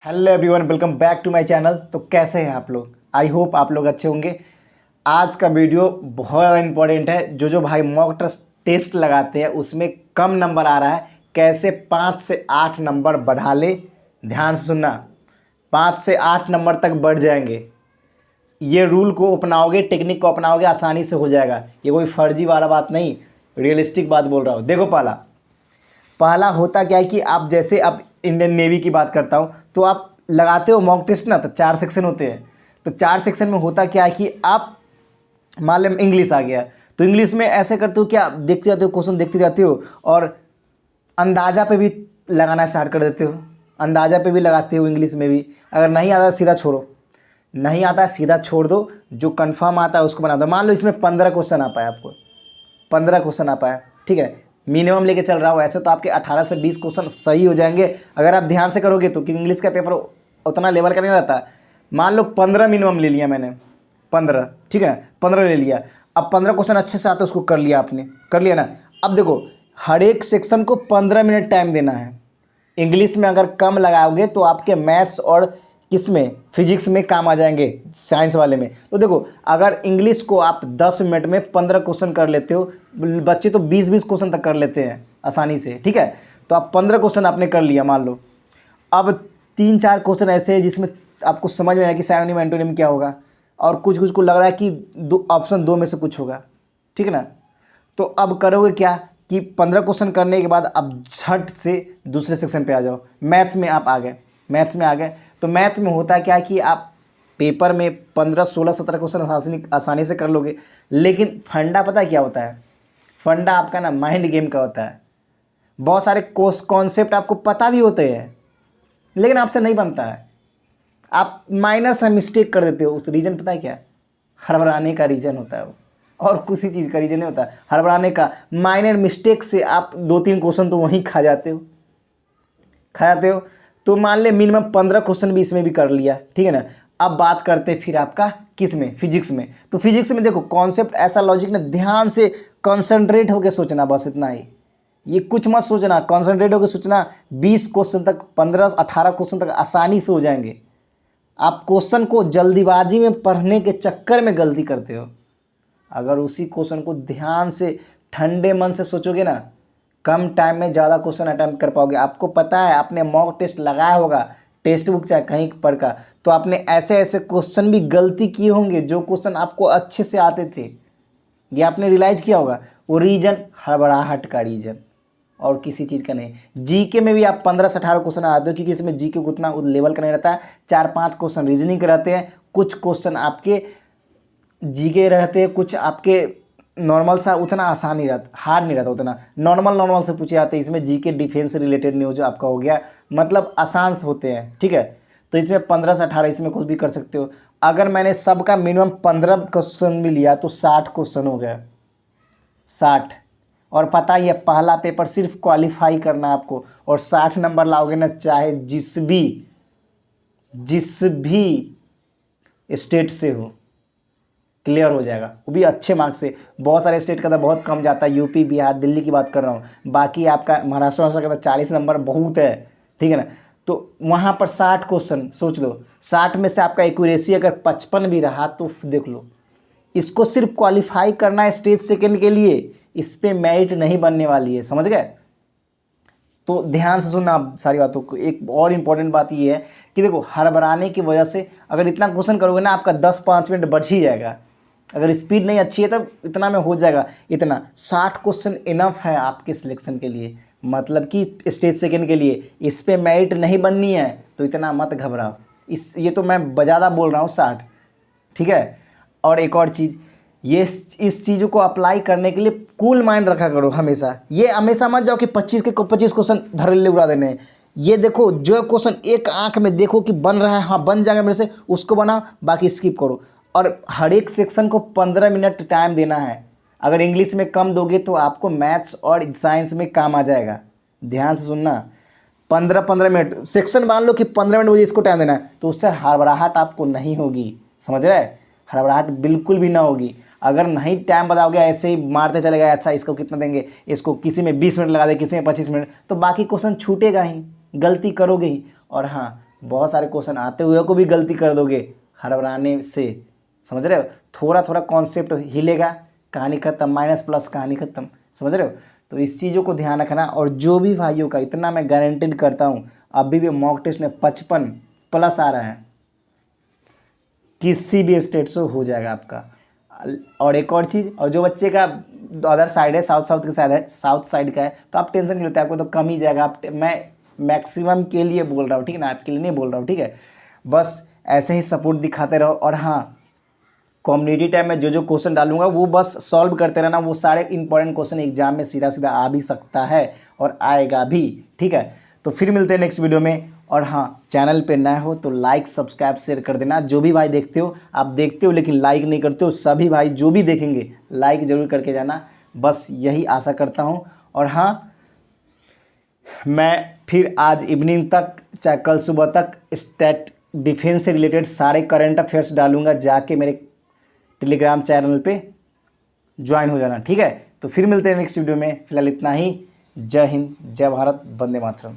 Hello everyone, welcome back to my channel. तो कैसे हैं आप लोग? आई होप आप लोग अच्छे होंगे। आज का वीडियो बहुत इंपॉर्टेंट है। जो भाई मॉक टेस्ट लगाते हैं उसमें कम नंबर आ रहा है, कैसे 5 से 8 नंबर बढ़ा ले। ध्यान से सुनना, 5 से 8 नंबर तक बढ़ जाएंगे। ये रूल को अपनाओगे, टेक्निक को अपनाओगे, आसानी से हो जाएगा। ये कोई फर्जी वाला बात नहीं, रियलिस्टिक बात बोल रहा हूँ। देखो, पहला पहला होता क्या है कि आप जैसे अब इंडियन नेवी की बात करता हूँ, तो आप लगाते हो मॉक टेस्ट ना, तो 4 सेक्शन होते हैं। तो 4 सेक्शन में होता क्या है कि आप मान लो इंग्लिश आ गया, तो इंग्लिश में ऐसे करते हो कि आप देखते जाते हो, क्वेश्चन देखते जाते हो और अंदाज़ा पे भी लगाना स्टार्ट कर देते हो। अंदाज़ा पे भी लगाते हो इंग्लिश में भी। अगर नहीं आता सीधा छोड़ो, नहीं आता सीधा छोड़ दो। जो कंफर्म आता है उसको बना दो। मान लो इसमें 15 क्वेश्चन आ पाए, आपको 15 क्वेश्चन आ पाए, ठीक है, मिनिमम लेके चल रहा हो ऐसे, तो आपके 18 से 20 क्वेश्चन सही हो जाएंगे अगर आप ध्यान से करोगे तो। कि इंग्लिश का पेपर उतना लेवल का नहीं रहता। मान लो 15 मिनिमम ले लिया मैंने, 15, ठीक है, 15 ले लिया। अब 15 क्वेश्चन अच्छे से आते उसको कर लिया आपने, कर लिया ना। अब देखो, हर एक सेक्शन को 15 मिनट टाइम देना है। इंग्लिश में अगर कम लगाओगे तो आपके मैथ्स और किसमें, फिजिक्स में काम आ जाएंगे, साइंस वाले में। तो देखो, अगर इंग्लिश को आप 10 मिनट में 15 क्वेश्चन कर लेते हो, बच्चे तो 20-20 क्वेश्चन तक कर लेते हैं आसानी से, ठीक है। तो आप 15 क्वेश्चन आपने कर लिया मान लो। अब 3-4 क्वेश्चन ऐसे हैं जिसमें आपको समझ में आया कि सैनोनिम एंटोनिम क्या होगा, और कुछ कुछ को लग रहा है कि ऑप्शन 2 में से कुछ होगा, ठीक है ना। तो अब करोगे क्या कि 15 क्वेश्चन करने के बाद अब झट से दूसरे सेक्शन पे आ जाओ। मैथ्स में आप आ गए, मैथ्स में आ गए। तो मैथ्स में होता है क्या कि आप पेपर में 15, 16, 17 क्वेश्चन आसानी से कर लोगे। लेकिन फंडा पता है क्या होता है? फंडा आपका ना माइंड गेम का होता है। बहुत सारे कॉन्सेप्ट आपको पता भी होते हैं लेकिन आपसे नहीं बनता है। आप माइनर सा मिस्टेक कर देते हो। उस रीज़न पता है क्या? हड़बड़ाने का रीज़न होता है वो, और किसी चीज़ का रीज़न नहीं होता। हड़बड़ाने का, माइनर मिस्टेक से आप 2-3 क्वेश्चन तो वहीं खा जाते हो, खा जाते हो। तो मान ले मिनिमम 15 क्वेश्चन भी इसमें भी कर लिया, ठीक है ना। अब बात करते फिर आपका किस में, फिजिक्स में। तो फिजिक्स में देखो, कॉन्सेप्ट ऐसा लॉजिक ना, ध्यान से कंसंट्रेट होकर सोचना, बस इतना ही। ये कुछ मत सोचना, कंसंट्रेट होकर सोचना। 20 क्वेश्चन तक, 15-18 क्वेश्चन तक आसानी से हो जाएंगे। आप क्वेश्चन को जल्दीबाजी में पढ़ने के चक्कर में गलती करते हो। अगर उसी क्वेश्चन को ध्यान से ठंडे मन से सोचोगे ना, कम टाइम में ज़्यादा क्वेश्चन अटेम्प्ट कर पाओगे। आपको पता है, आपने मॉक टेस्ट लगाया होगा, टेक्स्ट बुक चाहे कहीं पर का, तो आपने ऐसे ऐसे क्वेश्चन भी गलती किए होंगे जो क्वेश्चन आपको अच्छे से आते थे। ये आपने रियलाइज़ किया होगा। वो रीजन हड़बड़ाहट का रीजन, और किसी चीज़ का नहीं। जीके में भी आप 15 से 18 क्वेश्चन आते हो, क्योंकि इसमें जीके को उतना लेवल का नहीं रहता है। 4-5 क्वेश्चन रीजनिंग के रहते हैं, कुछ क्वेश्चन आपके जीके रहते हैं, कुछ आपके नॉर्मल सा, उतना आसान नहीं रहता, हार्ड नहीं रहता उतना। नॉर्मल से पूछे जाते हैं। इसमें जीके डिफेंस से रिलेटेड न्यूज आपका हो गया, मतलब आसान होते हैं, ठीक है। तो इसमें 15 से 18 इसमें कुछ भी कर सकते हो। अगर मैंने सबका मिनिमम 15 क्वेश्चन भी लिया तो 60 क्वेश्चन हो गया, 60। और पता ही है, पहला पेपर सिर्फ क्वालिफाई करना है आपको, और 60 नंबर लाओगे ना, चाहे जिस भी स्टेट से हो, क्लियर हो जाएगा, वो भी अच्छे मार्क्स से। बहुत सारे स्टेट का तो बहुत कम जाता है, यूपी, बिहार, दिल्ली की बात कर रहा हूँ। बाकी आपका महाराष्ट्र का तो 40 नंबर बहुत है, ठीक है ना। तो वहाँ पर 60 क्वेश्चन सोच लो, 60 में से आपका एक्यूरेसी अगर 55 भी रहा तो देख लो। इसको सिर्फ क्वालिफाई करना है स्टेज सेकेंड के लिए, इस पर मेरिट नहीं बनने वाली है, समझ गए। तो ध्यान से सुनना आप सारी बातों को। एक और इम्पॉर्टेंट बात ये है कि देखो, हड़बड़ाने की वजह से अगर इतना क्वेश्चन करोगे ना, आपका 10-5 मिनट बच ही जाएगा। अगर स्पीड नहीं अच्छी है तब इतना में हो जाएगा। इतना 60 क्वेश्चन इनफ है आपके सिलेक्शन के लिए, मतलब कि स्टेज सेकेंड के लिए। इस पे मेरिट नहीं बननी है तो इतना मत घबराओ। ये तो मैं ज़्यादा बोल रहा हूँ, 60, ठीक है। और एक और चीज़, ये इस चीज़ों को अप्लाई करने के लिए कूल माइंड रखा करो हमेशा। ये हमेशा मत जाओ कि 25 के 25 क्वेश्चन धड़ल्ले उड़ा देने हैं। ये देखो, जो क्वेश्चन एक आंख में देखो कि बन रहा है, हाँ बन जाएगा मेरे से, उसको बनाओ, बाकी स्किप करो। और हर एक सेक्शन को 15 मिनट टाइम देना है। अगर इंग्लिश में कम दोगे तो आपको मैथ्स और साइंस में काम आ जाएगा। ध्यान से सुनना, 15-15 मिनट सेक्शन मान लो कि 15 मिनट मुझे इसको टाइम देना है, तो उससे हड़बड़ाहट आपको नहीं होगी, समझ रहे? हड़बड़ाहट बिल्कुल भी ना होगी। अगर नहीं टाइम बताओगे, ऐसे ही मारते चले गए, अच्छा इसको कितना देंगे, इसको किसी में 20 मिनट लगा दे, किसी में 25 मिनट, तो बाकी क्वेश्चन छूटेगा ही, गलती करोगे ही। और हाँ, बहुत सारे क्वेश्चन आते हुए को भी गलती कर दोगे हड़बड़ाने से, समझ रहे हो। थोड़ा थोड़ा कॉन्सेप्ट हिलेगा, कहानी खत्म, माइनस प्लस कहानी खत्म, समझ रहे हो। तो इस चीज़ों को ध्यान रखना। और जो भी भाइयों का, इतना मैं गारंटेड करता हूँ, अभी भी मॉक टेस्ट में 55 प्लस आ रहा है, किसी भी स्टेट से हो जाएगा आपका। और एक और चीज़, और जो बच्चे का अदर साइड है, साउथ के साइड है, साउथ साइड का है, तो आप टेंशन नहीं लेते, आपको तो कम ही जाएगा। आप, मैं मैक्सिमम के लिए बोल रहा हूँ, ठीक है ना, आपके लिए नहीं बोल रहा हूँ, ठीक है। बस ऐसे ही सपोर्ट दिखाते रहो। और हाँ, कम्युनिटी टैब में जो जो क्वेश्चन डालूंगा वो बस सॉल्व करते रहना। वो सारे इंपॉर्टेंट क्वेश्चन एग्जाम में सीधा सीधा आ भी सकता है और आएगा भी, ठीक है। तो फिर मिलते हैं नेक्स्ट वीडियो में। और हाँ, चैनल पे नए हो तो लाइक सब्सक्राइब शेयर कर देना। जो भी भाई देखते हो, आप देखते हो लेकिन लाइक नहीं करते हो, सभी भाई जो भी देखेंगे लाइक ज़रूर करके जाना, बस यही आशा करता हूँ। और हाँ, मैं फिर आज इवनिंग तक चाहे कल सुबह तक स्टेट डिफेंस से रिलेटेड सारे करंट अफेयर्स डालूंगा, जाके मेरे टेलीग्राम चैनल पे ज्वाइन हो जाना, ठीक है। तो फिर मिलते हैं नेक्स्ट वीडियो में। फिलहाल इतना ही। जय हिंद, जय भारत, वंदे मातरम।